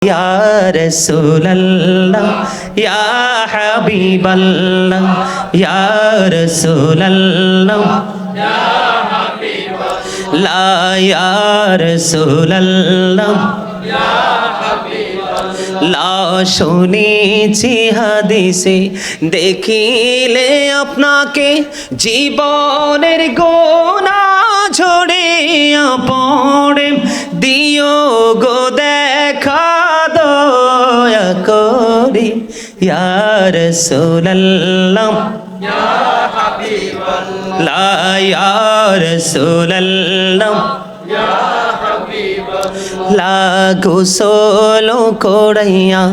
Ya Rasulallah, Ya Habiballah, Ya Rasulallah, Ya Habiballah, Ya Rasulallah, লা শুনেছি হাদিসে দেখিলে আপনাকে জীবনের গোনা ঝরিয়া পড়ে দিও গো দেখা দয়া করে ইয়া রাসূলুল্লাহ ইয়া হাবিবাল্লাহ ইয়া রাসূলুল্লাহ গোসল করাইয়া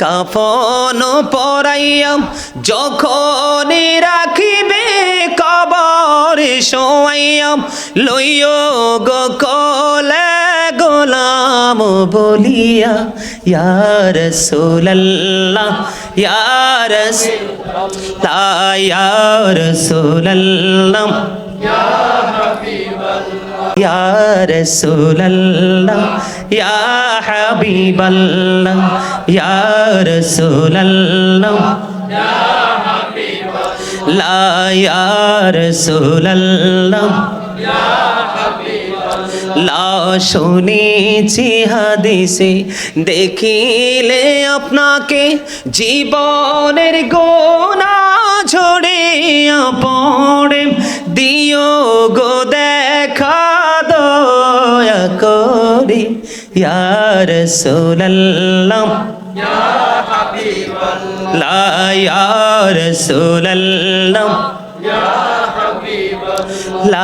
কাফন পরাইয়া যখন রাখিবে কবরে শোয়াইয়া লইও গো কোলে গোলাম বলিয়া ইয়া রাসূলুল্লাহ ইয়া রাসূলুল্লাহ ইয়া রাসূলুল্লাহ ইয়া হাবিবাল্লাহ ইয়া রাসূলুল্লাহ ইয়া হাবিবাল্লাহ ইয়া রাসূলুল্লাহ ইয়া হাবিবাল্লাহ ইয়া রাসূলুল্লাহ ইয়া হাবিবাল্লাহ শুনেছি হাদিসে দেখিলে আপনাকে জীবনের গোনা ঝরিয়া পড়ে দিও গো দেখা দয়া করে ইয়া রাসূলুল্লাহ ইয়া হাবিবাল্লাহ ইয়া রাসূলুল্লাহ ইয়া হাবিবাল্লাহ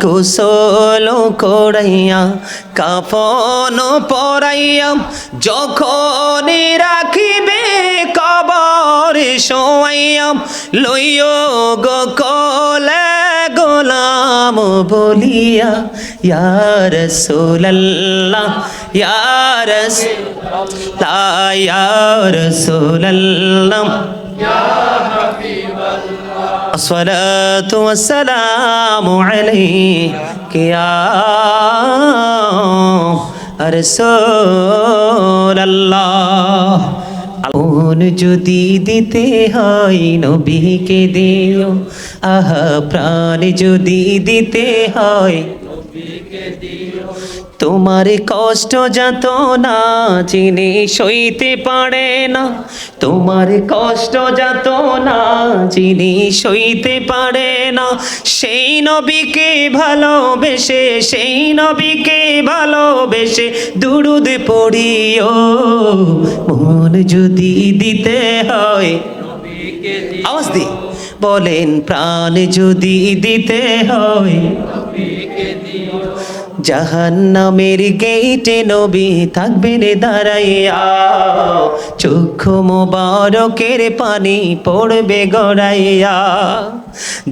গোসল করাইয়া কাফন পরাইয়া যখন রাখিবে কবরে শোয়াইয়া লইও গো কোলে গোলাম বলিয়া ইয়া রাসূলুল্লাহ ইয়া রাসূলুল্লাহ ইয়া রাসূলুল্লাহ ইয়া হাবিবাল্লাহ আসসালাতু ওয়াসসালামু আলাইকা ইয়া রাসূলুল্লাহ মন যদি দিতে হয় নবীকে দিও আহা প্রাণ যদি দিতে হয় নবীকে দিও তোমার কষ্ট যাতনা যিনি সইতে পারে না তোমার কষ্ট যাতনা যিনি সইতে পারে না সেই নবীকে ভালোবেসে সেই নবীকে ভালোবেসে দুরূদ পড়িও মন যদি দিতে হয় নবীকে দিও আওয়াজ দি বলেন প্রাণ যদি দিতে হয় নবীকে দিও জাহান্নামের গেটে নবী থাকবেন দাঁড়াইয়া চক্ষু মোবারকের পানি পড়বে গড়াইয়া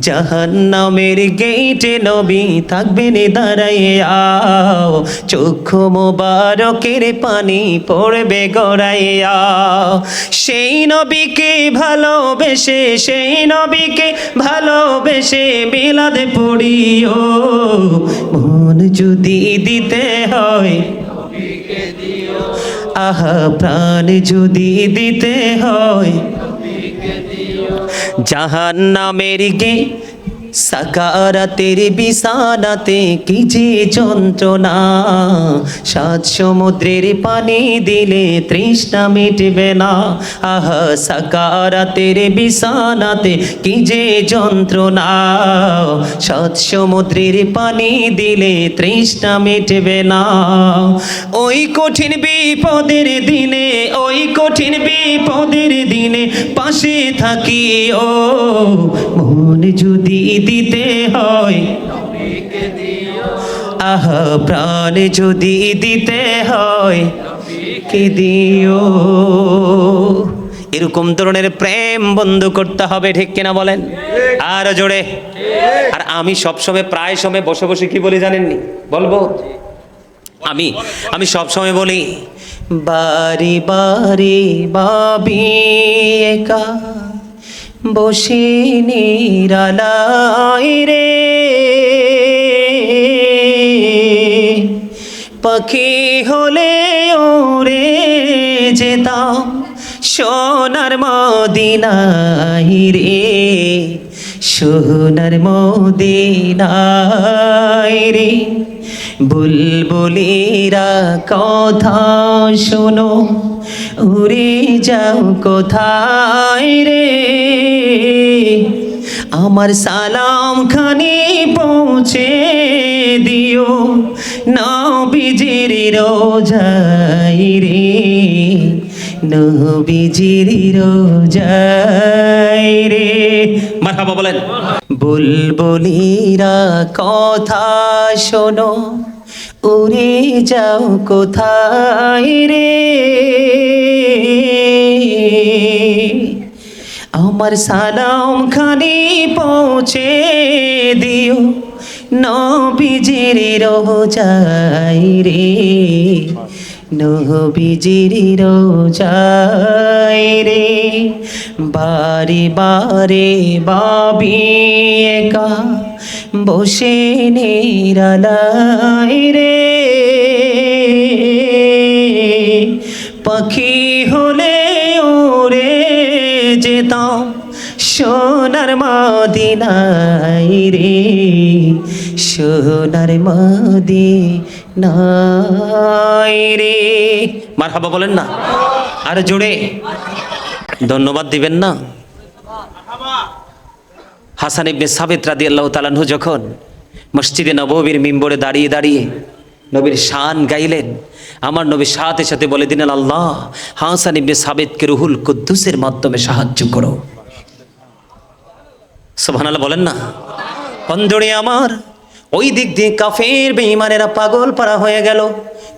জাহান্নামের গেটে নবী থাকবেন দাঁড়াইয়া চক্ষু মোবারকের পানি পড়বে গড়াইয়া সেই নবীকে ভালোবেসে সেই নবীকে ভালোবেসে মিলাদ পড়িও মন যদি দিতে হয় নবীকে দিও আহা প্রাণ যদি দিতে হয় নবীকে দিও জাহান্নামের গে সাকারাতের বিছানাতে কি যে যন্ত্রণা সাত সমুদ্রের পানি দিলে তৃষ্ণা মিটবে না আহা সাকারাতের বিছানাতে কি যে যন্ত্রণা সাত সমুদ্রের পানি দিলে তৃষ্ণা মিটবে না ওই কঠিন বিপদের দিনে ওই কঠিন বিপদের দিনে পাশে থাকি ও মন যদি দিতে হয় নবীকে দিও আহা প্রাণ যদি দিতে হয় নবীকে দিও এরকম ধরনের প্রেম বন্ধ করতে হবে ঠিক কিনা বলেন আর জোরে আর আমি সবসময় প্রায় সময় বসে বসে কি বলি জানেননি বলবো আমি সব সময় বলি বারি বারি ভাবি একা বসে নিরালাই রে পাখি হলে ওরে যেতাম সোনার মদিনায় রে, সোনার মদিনায় রে। বুলবুলিরা কথা শোনো, উড়ে যাও কোথায় রে, আমার সালাম খানি পৌঁছে দিও নবীজির রোজায় রে, নবীজির রোজায় রে। মারহাবা বলেন। বুলবুলিরা কথা শোনো, উড়ে যাও কোথায় রে, আমার সালাম খানি পৌঁছে দিও নবীজির রোজায় রে, নবীজির রোজায় রে। বারে বারে ভাবি একা বসে নিরালায় রে, পাখি হলে ওরে যেতাম সোনার মদিনায় রে, সোনার মদিনায় রে। মারহাবা বলেন না আর জোরে ধন্যবাদ দিবেন না। হাসান ইবনে সাবিত রাদিয়াল্লাহু তাআলা আনহু যখন মসজিদে নববীর মিম্বরে দাঁড়িয়ে দাঁড়িয়ে নবীর শান গাইলেন, আমার নবী সাথে সাথে বলে দিলেন, আল্লাহ হাসান ইবনে সাবিতকে রুহুল কুদ্দুসের মাধ্যমে সাহায্য করো। সুবহানাল্লাহ বলেন না। বন্ধুরে আমার, ওই দিক দিয়ে কাফের বেঈমানেরা পাগল পারা হয়ে গেল।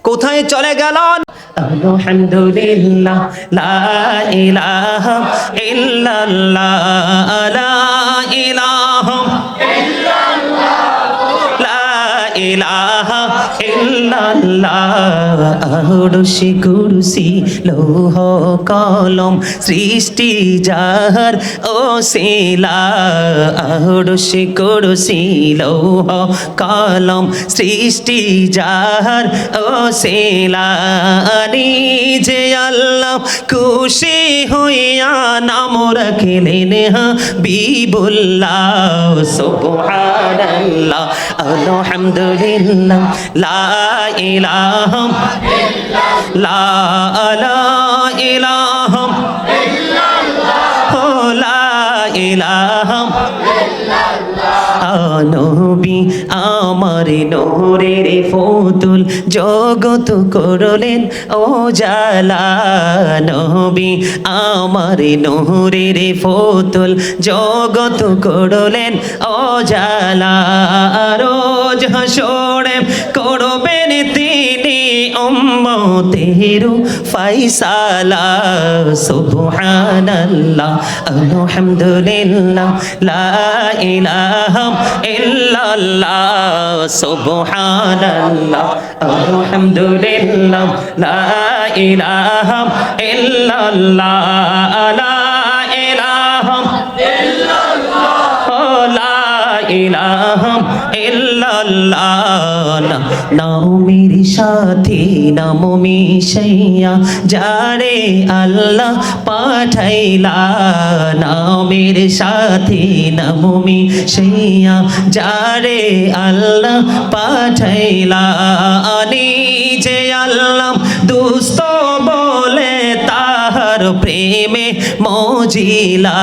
কোথায় চলে গেল? আলহামদুলিল্লাহ লা ইলাহা ইল্লাল্লাহ, লা ইলাহা ইলাহা ইল্লাল্লাহ। আরশে কুরসি লৌহ কলম সৃষ্টি যাহার ওসিলা, আরশে কুরসি লৌহ কলম সৃষ্টি যাহার ওসিলা। নিজে আল্লাহ খুশি হইয়া নাম রাখিলেন হাবিবুল্লাহ। সুবহানাল্লাহ আলহামদুলিল্লাহ লা ইলাহা ইল্লাল্লাহ, লা ইলাহা ইল্লাল্লাহ, লা ইলাহা ইল্লাল্লাহ। নবী আমার নূরের ফুতুল জগত করলেন ও জালা, নবী আমার নূরের ফুতুল জগত করলেন ও জালা। রোজ হাসরে করবেন তিনি উম্মতের ফায়সালা। সুবহানাল্লাহ আলহামদুলিল্লাহ লা ইলাহা ইল্লাল্লাহ, সুবহানাল্লাহ আলহামদুলিল্লাহ লা ইলাহা ইল্লাল্লাহ, লা ইলাহা ইল্লাল্লাহ, লা ইলাহা ইল্লাল্লাহ। নামের সাথে নাম মিশাইয়া যারে আল্লাহ পাঠাইলা, নামের সাথে নাম মিশাইয়া যারে আল্লাহ পাঠাইলা। নিজে আল্লাহ দুস্ত বলে তাহার প্রেমে মজিলা।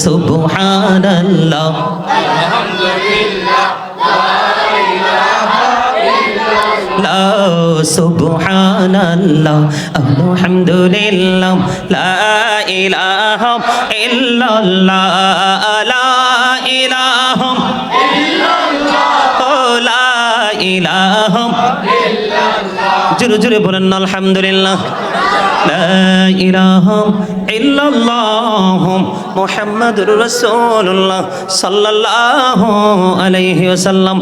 সুবহানাল্লাহ আলহামদুলিল্লাহ সুবহানাল্লাহ আলহামদুলিল্লাহ লা ইলাহা ইল্লাল্লাহ, লা ইলাহা ইল্লাল্লাহ, লা ইলাহা ইল্লাল্লাহ। জোরে জোরে বলেন আলহামদুলিল্লাহ লা ইলাহা ইল্লাল্লাহ মুহাম্মাদুর রাসূলুল্লাহ সাল্লাল্লাহু আলাইহি ওয়াসাল্লাম।